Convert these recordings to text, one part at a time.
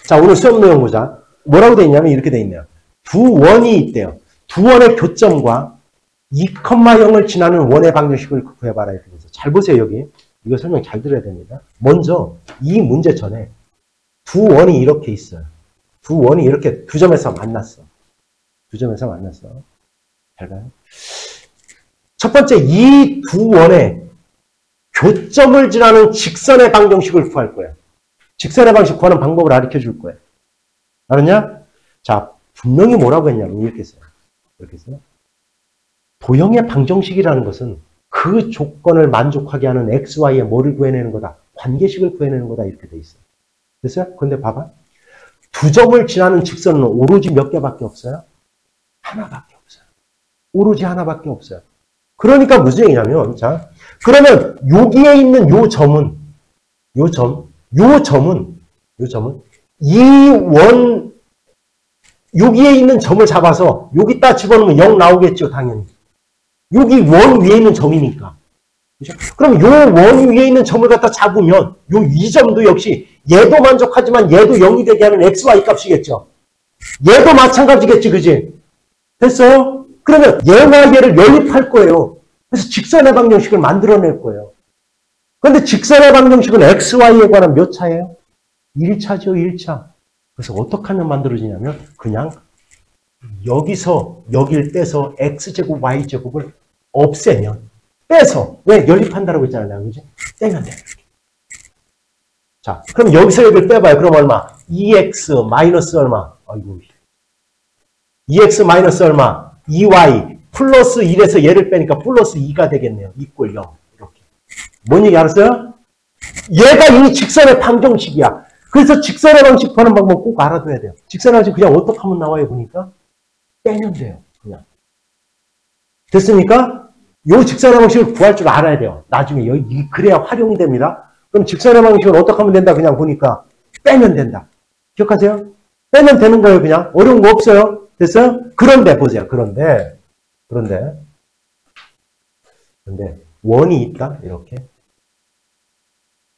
자, 오늘 수업 내용 보자. 뭐라고 돼 있냐면 이렇게 돼 있네요. 두 원이 있대요. 두 원의 교점과 2,0을 지나는 원의 방정식을 구해봐라. 이렇게 돼서. 잘 보세요, 여기. 이거 설명 잘 들어야 됩니다. 먼저 이 문제 전에 두 원이 이렇게 있어요. 두 원이 이렇게 두 점에서 만났어. 두 점에서 만났어. 잘 봐요. 첫 번째, 이 두 원의 교점을 지나는 직선의 방정식을 구할 거예요. 직선의 방식 구하는 방법을 가르쳐 줄 거예요. 알았냐? 자, 분명히 뭐라고 했냐면 이렇게 써요. 이렇게 써요. 도형의 방정식이라는 것은 그 조건을 만족하게 하는 XY의 뭐를 구해내는 거다? 관계식을 구해내는 거다. 이렇게 돼 있어요. 됐어요? 근데 봐봐. 두 점을 지나는 직선은 오로지 몇 개밖에 없어요? 하나밖에 없어요. 오로지 하나밖에 없어요. 그러니까 무슨 얘기냐면, 자, 그러면 여기에 있는 요 점은 이 원, 여기에 있는 점을 잡아서 여기다 집어넣으면 0 나오겠죠, 당연히. 여기 원 위에 있는 점이니까. 그렇죠? 그럼 요 원 위에 있는 점을 갖다 잡으면 요 이 점도 역시 얘도 만족하지만 얘도 0이 되게 하는 XY 값이겠죠. 얘도 마찬가지겠지, 그지? 됐어요? 그러면 얘와 얘를 연립할 거예요. 그래서 직선의 방정식을 만들어낼 거예요. 그런데 직선의 방정식은 XY에 관한 몇 차예요? 1차죠, 1차. 그래서 어떻게 하면 만들어지냐면 그냥 여기서 여길 떼서 X제곱, Y제곱을 없애면 빼서 왜? 연립한다라고 했잖아요. 그지? 떼면 돼요. 자, 그럼 여기서 여기를 빼봐요. 그럼 얼마? 2X 마이너스 얼마? 아이고. 2X 마이너스 얼마? 2Y 플러스 1에서 얘를 빼니까 플러스 2가 되겠네요. 이꼴 0. 이렇게. 뭔 얘기 알았어요? 얘가 이 직선의 방정식이야. 그래서 직선의 방식 구하는 방법 꼭 알아둬야 돼요. 직선의 방식 그냥 어떻게 하면 나와요? 보니까 빼면 돼요. 그냥. 됐습니까? 요 직선의 방식을 구할 줄 알아야 돼요. 나중에 여기 그래야 활용이 됩니다. 그럼 직선의 방식은 어떻게 하면 된다? 그냥 보니까 빼면 된다. 기억하세요? 빼면 되는 거예요. 그냥. 어려운 거 없어요. 됐어요? 그런데 보세요. 그런데 원이 있다. 이렇게.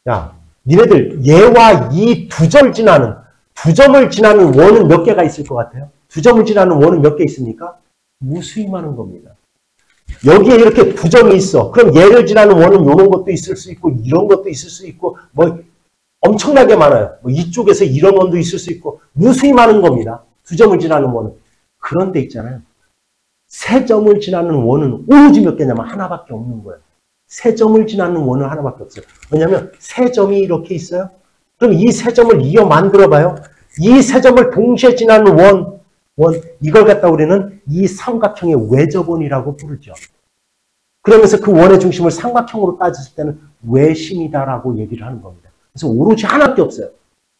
야, 니네들 얘와 이 두 점을 지나는 원은 몇 개가 있을 것 같아요? 두 점을 지나는 원은 몇 개 있습니까? 무수히 많은 겁니다. 여기에 이렇게 두 점이 있어. 그럼 얘를 지나는 원은 이런 것도 있을 수 있고 이런 것도 있을 수 있고 뭐 엄청나게 많아요. 뭐 이쪽에서 이런 원도 있을 수 있고 무수히 많은 겁니다. 두 점을 지나는 원은. 그런데 있잖아요. 세 점을 지나는 원은 오로지 몇 개냐면 하나밖에 없는 거예요. 세 점을 지나는 원은 하나밖에 없어요. 왜냐하면 세 점이 이렇게 있어요. 그럼 이 세 점을 이어 만들어 봐요. 이 세 점을 동시에 지나는 원, 이걸 갖다 우리는 이 삼각형의 외접원이라고 부르죠. 그러면서 그 원의 중심을 삼각형으로 따졌을 때는 외심이다라고 얘기를 하는 겁니다. 그래서 오로지 하나밖에 없어요.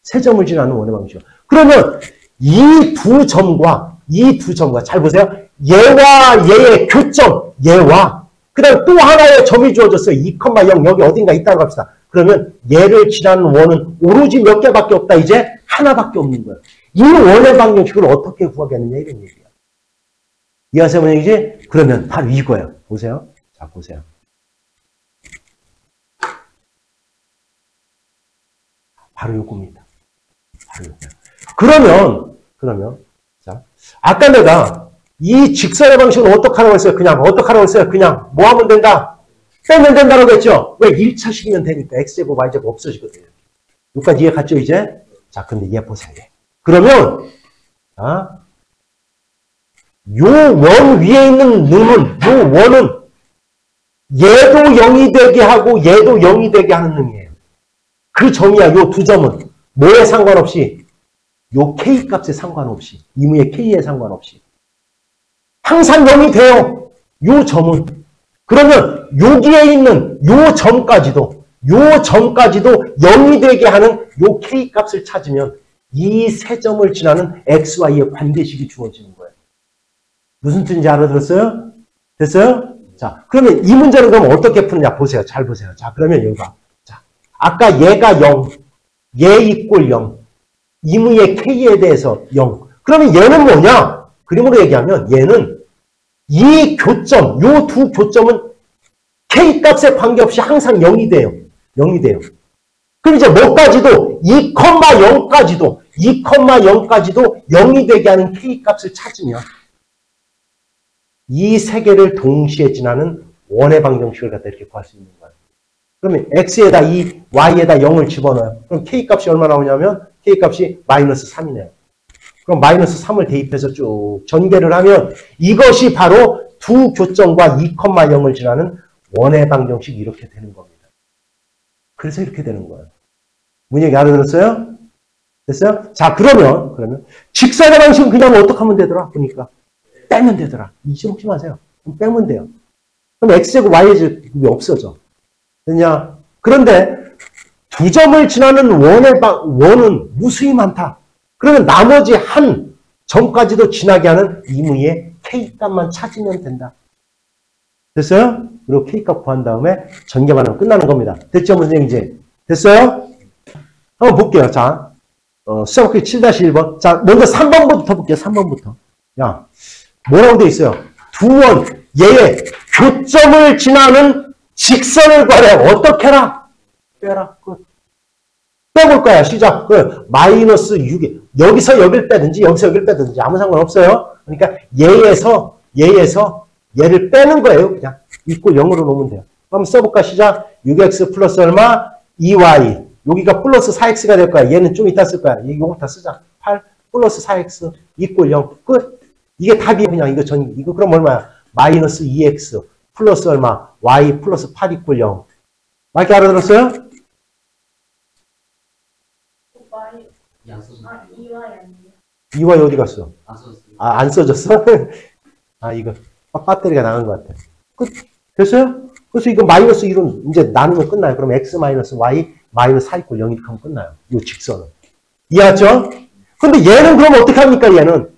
세 점을 지나는 원의 방식. 그러면 이 두 점과 잘 보세요. 얘와 얘의 교점, 얘와 그 다음 또 하나의 점이 주어졌어요. 2,0 여기 어딘가 있다고 합시다. 그러면 얘를 지나는 원은 오로지 몇 개밖에 없다. 이제 하나밖에 없는 거예요. 이 원의 방정식을 어떻게 구하겠느냐 이런 얘기예요. 이해하세요? 뭔 얘기지? 그러면 바로 이거예요. 보세요. 자, 보세요. 바로 요겁니다. 바로 요거. 그러면 자, 아까 내가 이 직선의 방식은 어떻게 하라고 했어요? 그냥 어떻게 하라고 했어요? 그냥 뭐 하면 된다? 빼면 된다고 했죠? 왜? 1차식이면 되니까 X제곱, Y제곱 없어지거든요. 여기까지 이해 갔죠, 이제? 자, 근데 얘 보세요. 그러면 요 원 위에 있는 놈은, 요 원은 얘도 0이 되게 하고 얘도 0이 되게 하는 놈이에요. 그 점이야, 요 두 점은. 뭐에 상관없이? 요 K 값에 상관없이. 이무의 K에 상관없이. 항상 0이 돼요. 요 점은. 그러면 여기에 있는 요 점까지도 0이 되게 하는 요 K 값을 찾으면 이 세 점을 지나는 XY의 관계식이 주어지는 거예요. 무슨 뜻인지 알아들었어요? 됐어요? 자, 그러면 이 문제는 그럼 어떻게 푸느냐 보세요. 잘 보세요. 자, 그러면 여기 봐. 자, 아까 얘가 0, 얘 이꼴 0, 이무의 K에 대해서 0. 그러면 얘는 뭐냐? 그림으로 얘기하면 얘는 이 교점, 요 두 교점은 K 값에 관계없이 항상 0이 돼요. 0이 돼요. 그럼 이제 뭐까지도 2,0까지도 2,0까지도 0이 되게 하는 K값을 찾으면 이 세 개를 동시에 지나는 원의 방정식을 갖다 이렇게 구할 수 있는 거예요. 그러면 X에다 2, Y에다 0을 집어넣어요. 그럼 K값이 얼마 나오냐면 K값이 마이너스 3이네요. 그럼 마이너스 3을 대입해서 쭉 전개를 하면 이것이 바로 두 교점과 2,0을 지나는 원의 방정식이 이렇게 되는 겁니다. 그래서 이렇게 되는 거예요. 문제가 알아들었어요? 됐어요? 자, 그러면 직선의 방식은 그냥 어떻게 하면 되더라? 보니까 빼면 되더라. 잊어먹지 마세요. 그럼 빼면 돼요. 그럼 X제곱, Y제곱이 없어져. 됐냐? 그런데 두 점을 지나는 원은 무수히 많다. 그러면 나머지 한 점까지도 지나게 하는 이무의 K값만 찾으면 된다. 됐어요? 그리고 K값 구한 다음에 전개만 하면 끝나는 겁니다. 됐죠, 선생님 이제? 됐어요? 한번 볼게요. 자, 수학퀴 7-1번. 자, 먼저 3번부터 볼게요. 3번부터. 야, 뭐라고 돼 있어요? 두 원, 얘의 교점을 지나는 직선을 구하래. 어떻게 해라? 빼라. 빼볼 거야. 시작. 마이너스 6에 여기서 여기를 빼든지 여기서 여기를 빼든지 아무 상관없어요. 그러니까 얘에서 얘를 빼는 거예요. 그냥 이꼴 0으로 놓으면 돼요. 한번 써볼까? 시작. 6x 플러스 얼마? 2y. 여기가 플러스 4x가 될 거야. 얘는 좀 이따 쓸 거야. 이거 다 쓰자. 8 플러스 4x 이꼴 0. 끝. 이게 답이에요. 그냥 이거 그럼 얼마야? 마이너스 2x 플러스 얼마? y 플러스 8 이꼴 0. 맞게 알아들었어요? 이와이 어디 갔어? 안 써졌어? 이거 배터리가 나간 것 같아. 끝. 됐어요? 그래서 이거 마이너스 1은 이제 나누면 끝나요. 그럼 x 마이너스 y 마이너스 4 이꼴 0 이렇게 하면 끝나요. 이 직선은. 이해하죠? 근데 얘는 그럼 어떻게 합니까? 얘는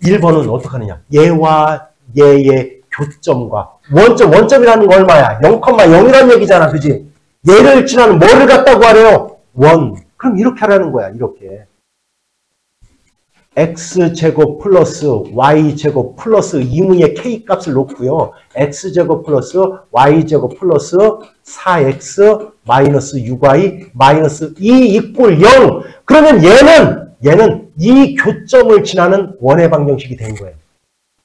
1번은 어떻게 하느냐? 얘와 얘의 교점과 원점이라는 거 얼마야? 0,0이라는 얘기잖아. 그지? 얘를 지나는 뭐를 갖다고 하래요? 원. 그럼 이렇게 하라는 거야. 이렇게. x제곱 플러스 y제곱 플러스 이무의 k값을 놓고요. x제곱 플러스 y제곱 플러스 4x 마이너스 6y 마이너스 2 이꼴 0. 그러면 얘는 이 교점을 지나는 원의 방정식이 된 거예요.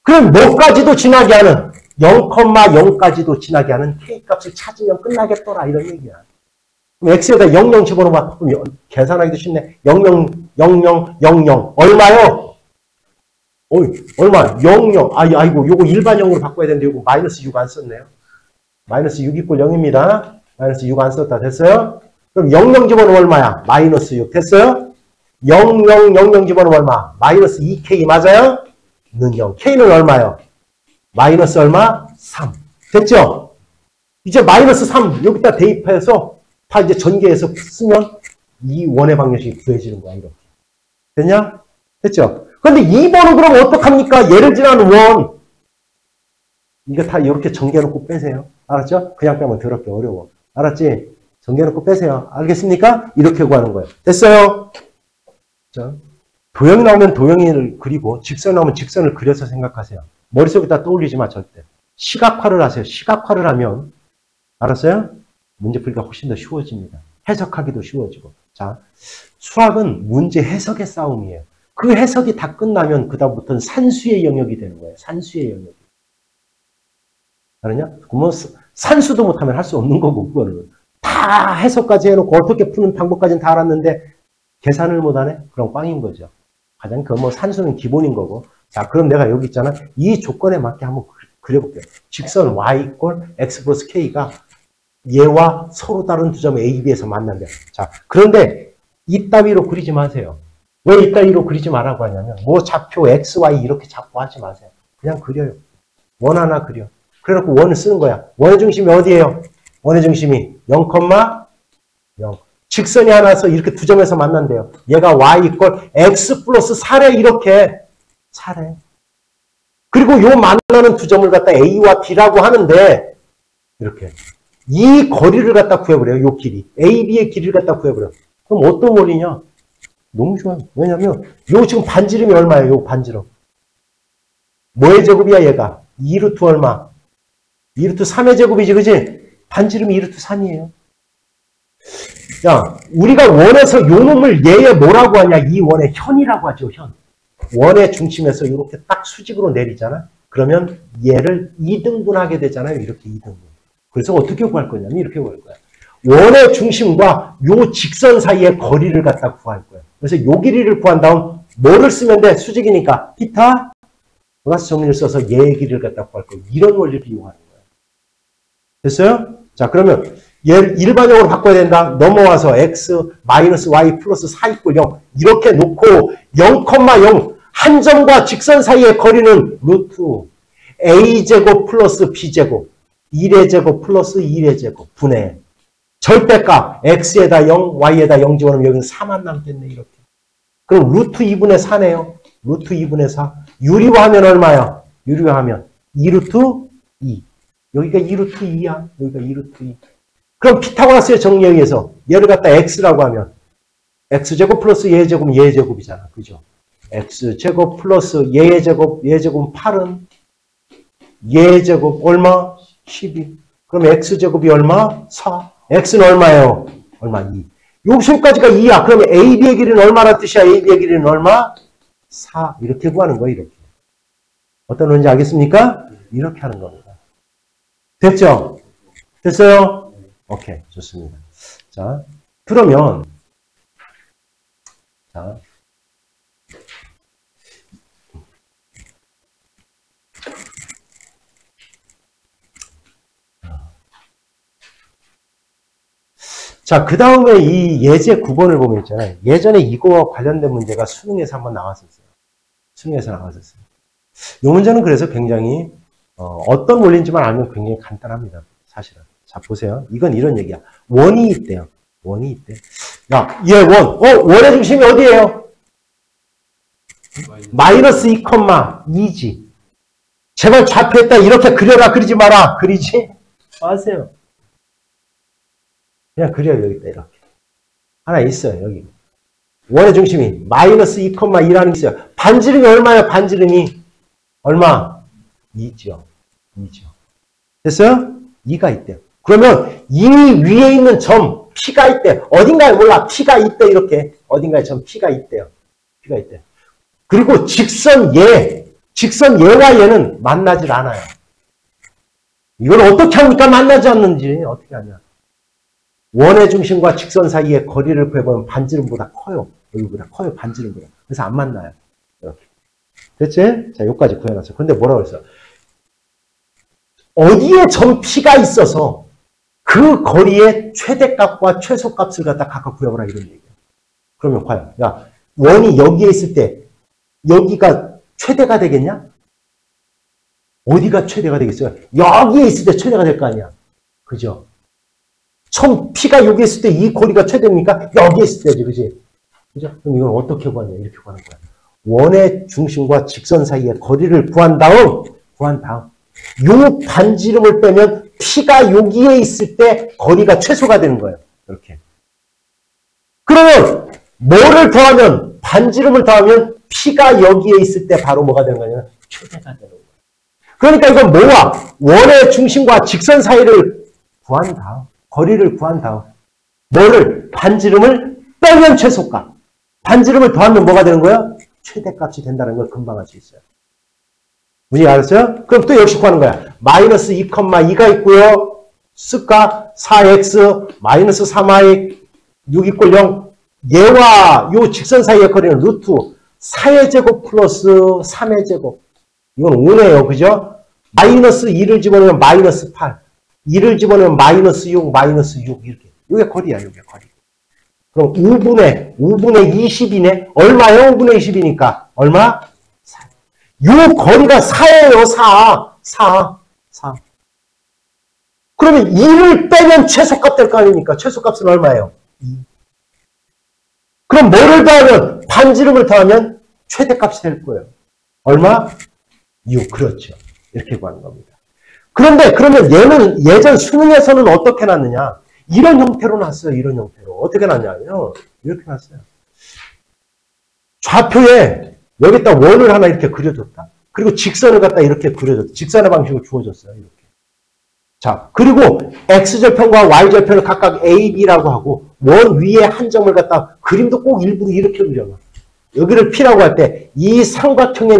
그럼 뭐까지도 지나게 하는 0,0까지도 지나게 하는 k값을 찾으면 끝나겠더라. 이런 얘기야. 그럼 x에다 00 집어넣으면 계산하기도 쉽네. 00, 얼마요? 얼마? 00. 아이고, 요거 일반형으로 바꿔야 되는데 요거 마이너스 6 안 썼네요. 마이너스 6 이꼴 0입니다. 마이너스 6 안 썼다. 됐어요? 그럼 00 집어넣으면 얼마야? 마이너스 6. 됐어요? 00 집어넣으면 얼마? 마이너스 2k 맞아요? 는 0. k는 얼마요? 마이너스 얼마? 3. 됐죠? 이제 마이너스 3 여기다 대입해서 다 이제 전개해서 쓰면 이 원의 방정식이 구해지는 거야. 이렇게. 됐냐? 됐죠? 근데 2번은 그럼 어떡합니까? 얘를 지나는 원. 이거 다 이렇게 전개해놓고 빼세요. 알았죠? 그냥 빼면 더럽게 어려워. 알았지? 전개해놓고 빼세요. 알겠습니까? 이렇게 구하는 거예요. 됐어요? 자, 도형이 나오면 도형을 그리고 직선 나오면 직선을 그려서 생각하세요. 머릿속에다 떠올리지 마, 절대. 시각화를 하세요. 시각화를 하면, 알았어요? 문제 풀기가 훨씬 더 쉬워집니다. 해석하기도 쉬워지고. 자, 수학은 문제 해석의 싸움이에요. 그 해석이 다 끝나면 그다음부터는 산수의 영역이 되는 거예요. 산수의 영역이. 알았냐? 그러면 산수도 못하면 할 수 없는 거고, 그거는. 다 해석까지 해놓고 어떻게 푸는 방법까지는 다 알았는데 계산을 못하네? 그럼 꽝인 거죠. 가장 산수는 기본인 거고. 자, 그럼 내가 여기 있잖아. 이 조건에 맞게 한번 그려볼게요. 직선 y 이꼴 x 플러스 k가 얘와 서로 다른 두 점 A, B에서 만난대요. 자, 그런데 이따위로 그리지 마세요. 왜 이따위로 그리지 말라고 하냐면 뭐 좌표 x, y 이렇게 자꾸 하지 마세요. 그냥 그려요. 원 하나 그려. 그래놓고 원을 쓰는 거야. 원의 중심이 어디예요? 원의 중심이 0,0. 직선이 하나서 이렇게 두 점에서 만난대요. 얘가 y 이꼴 x 플러스 4래 이렇게. 4래. 그리고 요 만나는 두 점을 갖다 A와 B라고 하는데 이렇게. 이 거리를 갖다 구해버려요. 요 길이. A, B의 길이를 갖다 구해버려요. 그럼 어떤 원리냐? 너무 좋아요. 왜냐면 요 지금 반지름이 얼마예요? 요 반지름. 뭐의 제곱이야 얘가? 2루트 얼마? 2루트 3의 제곱이지 그지? 반지름이 2루트 3이에요. 야, 우리가 원에서 요 놈을 얘에 뭐라고 하냐? 이 원의 현이라고 하죠, 현. 원의 중심에서 이렇게 딱 수직으로 내리잖아? 그러면 얘를 2등분하게 되잖아요. 이렇게 2등분. 그래서 어떻게 구할 거냐면 이렇게 구할 거야. 원의 중심과 요 직선 사이의 거리를 갖다 구할 거야. 그래서 요 길이를 구한 다음 뭐를 쓰면 돼? 수직이니까 피타 플러스 정리를 써서 얘의 길이를 갖다 구할 거야. 이런 원리를 이용하는 거야. 됐어요? 자, 그러면 얘를 일반형으로 바꿔야 된다. 넘어와서 x 마이너스 y 플러스 4 이꼴 0 이렇게 놓고 0,0 한 점과 직선 사이의 거리는 루트 a제곱 플러스 b제곱 1의 제곱 플러스 1의 제곱 분의 절대값 x에다 0, y에다 0 집어넣으면 여기는 4만 남겠네. 이렇게. 그럼 루트 2분의 4네요. 루트 2분의 4. 유리화하면 얼마야? 유리화하면 2루트 2. 여기가 2루트 2야. 여기가 2루트 2. 그럼 피타고라스의 정리에 의해서 얘를 갖다 x라고 하면 x제곱 플러스 얘의 제곱은 얘의 제곱이잖아. 그죠? x제곱 플러스 얘의 제곱, 얘의 제곱은 8은 얘의 제곱 얼마? 12. 그럼 x제곱이 얼마? 4. x는 얼마예요? 얼마? 2. 여기서까지가 2야. 그러면 AB의 길이는 얼마란 뜻이야? AB의 길이는 얼마? 4. 이렇게 구하는 거예요. 이렇게. 어떤 논지 알겠습니까? 이렇게 하는 겁니다. 됐죠? 됐어요? 오케이. 좋습니다. 자, 그러면 자, 자, 그 다음에 이 예제 9번을 보면 있잖아요. 예전에 이거와 관련된 문제가 수능에서 한번 나왔었어요. 수능에서 나왔었어요. 이 문제는 그래서 굉장히 어떤 원리인지만 알면 굉장히 간단합니다. 사실은. 자, 보세요. 이건 이런 얘기야. 원이 있대요. 원이 있대. 야, 얘 원. 원의 중심이 어디예요? 마이너스 2,2지. 제발 좌표에다 이렇게 그려라. 그리지 마라. 그리지 마세요. 그냥 그려요. 여기다 이렇게. 하나 있어요. 여기. 원의 중심이 마이너스 2,2라는 게 있어요. 반지름이 얼마예요? 반지름이 얼마? 2죠. 2죠. 됐어요? 2가 있대요. 그러면 이 위에 있는 점 P가 있대. 어딘가에 몰라. P가 있대. 이렇게. 어딘가에 점 P가 있대요. P가 있대. 그리고 직선 얘와 얘는 만나질 않아요. 이걸 어떻게 합니까? 만나지 않는지. 어떻게 하냐. 원의 중심과 직선 사이의 거리를 구해보면 반지름보다 커요. 여기보다 커요. 반지름보다. 그래서 안 만나요. 이렇게. 됐지? 자, 여기까지 구해놨어요. 근데 뭐라고 했어? 어디에 점 P가 있어서 그 거리의 최대값과 최소값을 갖다 각각 구해보라 이런 얘기예요. 그러면 과연 야, 원이 여기에 있을 때 여기가 최대가 되겠냐? 어디가 최대가 되겠어요? 여기에 있을 때 최대가 될 거 아니야. 그죠? 점 P가 여기에 있을 때 이 거리가 최대입니까? 여기에 있을 때지. 그지? 그죠? 그럼 이건 어떻게 구하냐? 이렇게 구하는 거야. 원의 중심과 직선 사이의 거리를 구한 다음 요 반지름을 빼면 P가 여기에 있을 때 거리가 최소가 되는 거예요. 이렇게. 그러면 뭐를 더하면 반지름을 더하면 P가 여기에 있을 때 바로 뭐가 되는 거냐면 최대가 되는 거예요. 그러니까 이건 뭐야? 원의 중심과 직선 사이를 구한 다음 거리를 구한 다음 뭐를? 반지름을 빼면 최소값. 반지름을 더하면 뭐가 되는 거야? 최대값이 된다는 걸 금방 알 수 있어요. 문제 알았어요? 그럼 또 역시 구하는 거야. 마이너스 2,2가 있고요. 스가 4x 마이너스 3y 6 이꼴 0. 얘와 요 직선 사이의 거리는 루트 4의 제곱 플러스 3의 제곱. 이건 5네요. 그죠? 마이너스 2를 집어넣으면 마이너스 8. 2를 집어넣으면 마이너스 6, 마이너스 6 이렇게. 이게 거리야. 이게 거리. 그럼 5분의 20이네. 얼마요? 5분의 20이니까. 얼마? 4. 요 거리가 4예요. 4. 그러면 2를 빼면 최소값 될 거 아닙니까? 최소값은 얼마예요? 2. 그럼 뭐를 더하면? 반지름을 더하면 최대값이 될 거예요. 얼마? 6. 그렇죠. 이렇게 구하는 겁니다. 그런데 그러면 얘는 예전 수능에서는 어떻게 났느냐? 이런 형태로 났어요. 이런 형태로. 어떻게 났냐면 이렇게 났어요. 좌표에 여기다 원을 하나 이렇게 그려줬다. 그리고 직선을 갖다 이렇게 그려줬다. 직선의 방식으로 주어졌어요. 이렇게. 자, 그리고 x절편과 y절편을 각각 a, b라고 하고 원 위에 한 점을 갖다 그림도 꼭 일부러 이렇게 그려놔. 여기를 p라고 할 때 이 삼각형의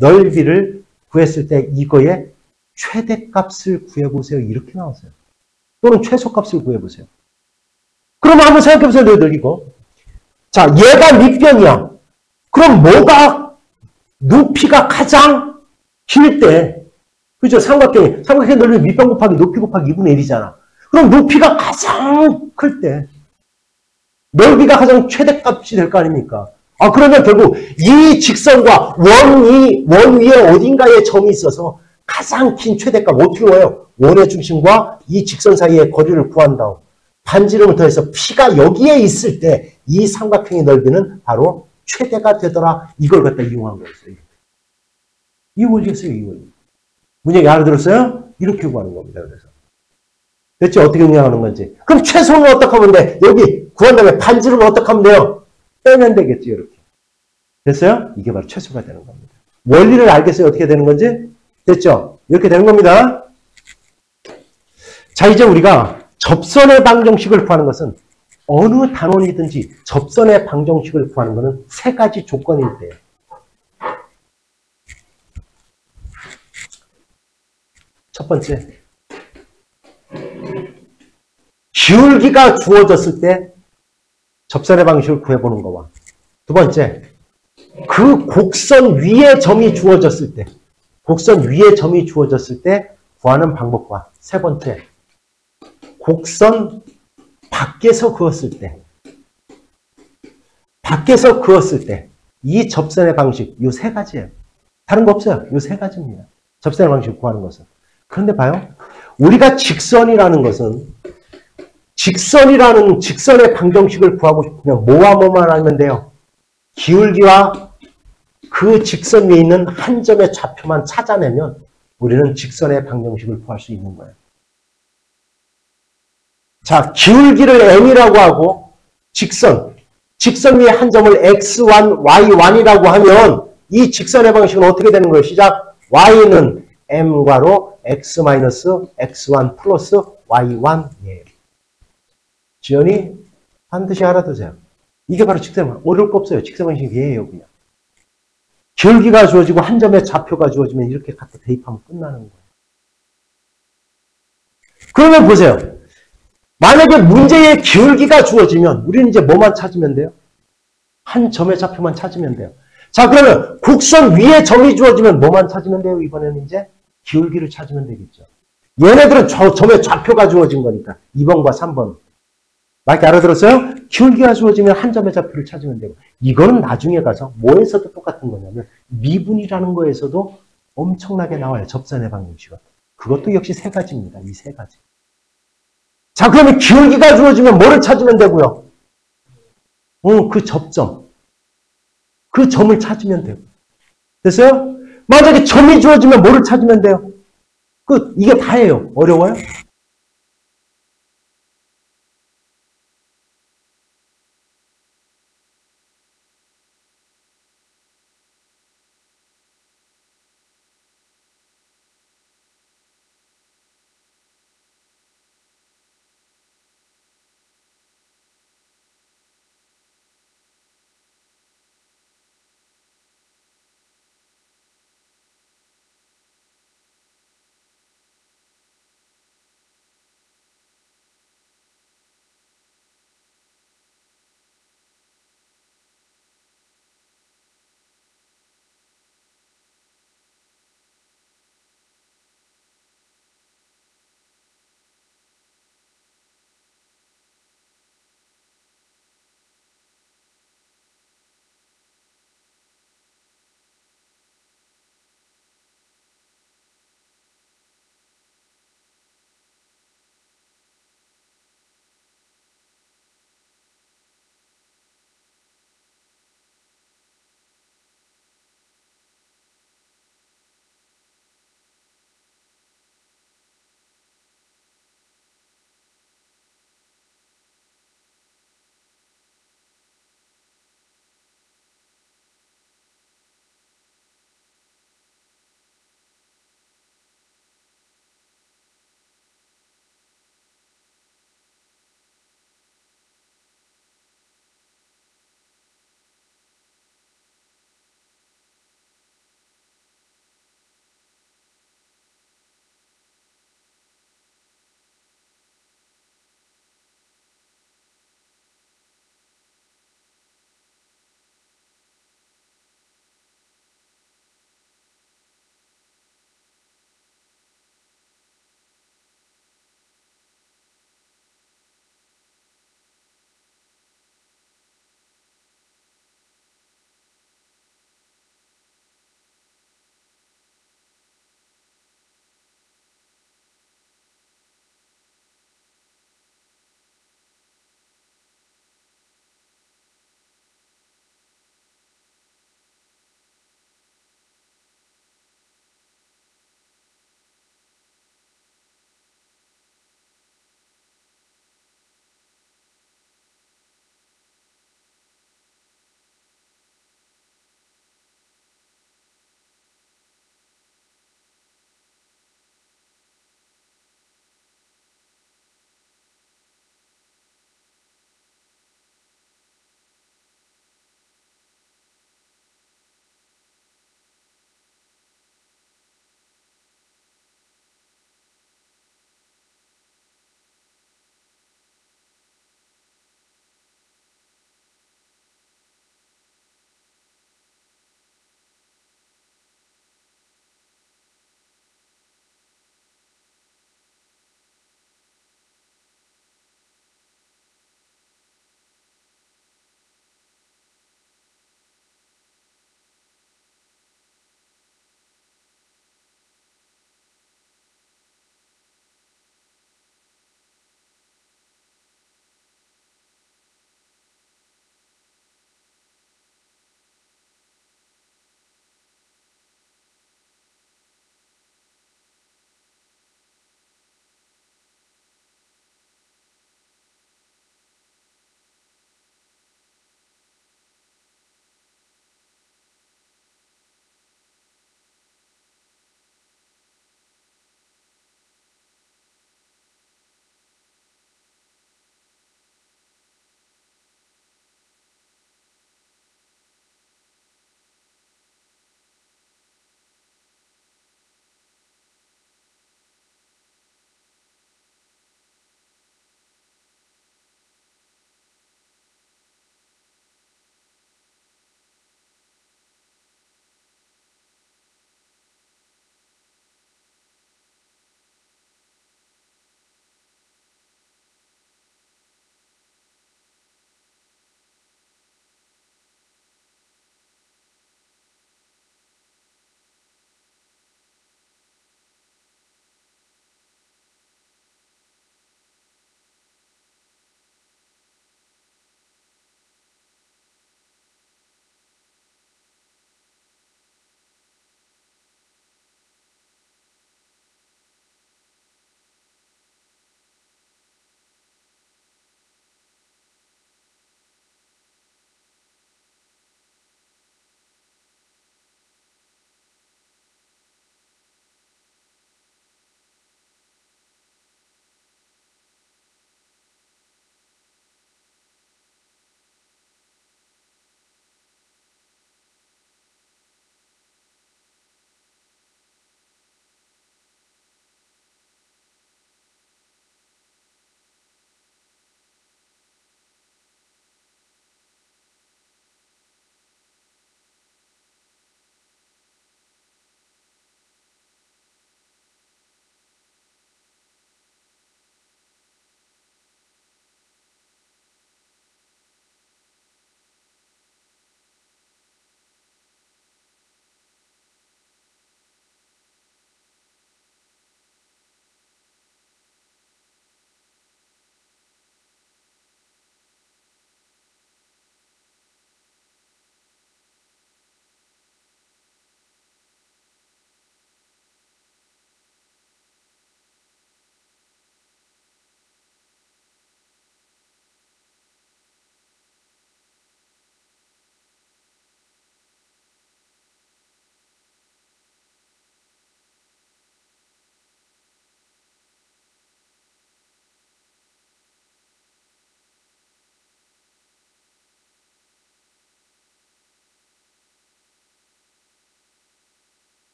넓이를 구했을 때 이거의 최대값을 구해보세요. 이렇게 나왔어요. 또는 최소값을 구해보세요. 그러면 한번 생각해보세요. 너희들 이거. 자, 얘가 밑변이야. 그럼 뭐가 높이가 가장 길 때, 그죠? 삼각형의 넓이 밑변 곱하기 높이 곱하기 2분의 1이잖아. 그럼 높이가 가장 클 때, 넓이가 가장 최대값이 될 거 아닙니까? 아, 그러면 결국 이 직선과 원 위에 어딘가에 점이 있어서 가장 긴 최대값 어떻게 구해요? 원의 중심과 이 직선 사이의 거리를 구한 다음 반지름을 더해서 P가 여기에 있을 때 이 삼각형의 넓이는 바로 최대가 되더라. 이걸 갖다 이용한 거였어요. 이 원리였어요. 이 원리. 문제가 알아들었어요? 이렇게 구하는 겁니다. 그래서 대체 어떻게 응용하는 건지. 그럼 최소는 어떻게 하면 돼? 여기 구한 다음에 반지름은 어떻게 하면 돼요? 빼면 되겠죠. 이렇게. 됐어요? 이게 바로 최소가 되는 겁니다. 원리를 알겠어요? 어떻게 되는 건지? 됐죠? 이렇게 되는 겁니다. 자, 이제 우리가 접선의 방정식을 구하는 것은 어느 단원이든지 접선의 방정식을 구하는 것은 세 가지 조건일 때예요. 첫 번째, 기울기가 주어졌을 때 접선의 방식을 구해보는 거와 두 번째, 그 곡선 위에 점이 주어졌을 때 구하는 방법과 세 번째, 곡선 밖에서 그었을 때 이 접선의 방식, 이 세 가지예요. 다른 거 없어요. 이 세 가지입니다. 접선의 방식을 구하는 것은. 그런데 봐요. 우리가 직선이라는 것은 직선의 방정식을 구하고 싶으면 뭐와 뭐만 하면 돼요? 기울기와 그 직선 위에 있는 한 점의 좌표만 찾아내면 우리는 직선의 방정식을 구할 수 있는 거예요. 자, 기울기를 m이라고 하고 직선 위에 한 점을 x1, y1이라고 하면 이 직선의 방식은 어떻게 되는 거예요? 시작. y는 m괄호 x-x1 플러스 y1이에요. 지연이 반드시 알아두세요. 이게 바로 직선, 어려울 거 없어요. 직선 방식이에요, 그냥. 기울기가 주어지고 한 점의 좌표가 주어지면 이렇게 갖다 대입하면 끝나는 거예요. 그러면 보세요. 만약에 문제의 기울기가 주어지면 우리는 이제 뭐만 찾으면 돼요? 한 점의 좌표만 찾으면 돼요. 자, 그러면 곡선 위에 점이 주어지면 뭐만 찾으면 돼요? 이번에는 이제 기울기를 찾으면 되겠죠. 얘네들은 점의 좌표가 주어진 거니까 2번과 3번. 맞게 알아들었어요? 기울기가 주어지면 한 점의 좌표를 찾으면 되고 이거는 나중에 가서 뭐에서도 똑같은 거냐면 미분이라는 거에서도 엄청나게 나와요. 접선의 방정식은. 그것도 역시 세 가지입니다. 이 세 가지. 자, 그러면 기울기가 주어지면 뭐를 찾으면 되고요? 그 접점. 그 점을 찾으면 되고. 됐어요? 만약에 점이 주어지면 뭐를 찾으면 돼요? 이게 다예요. 어려워요?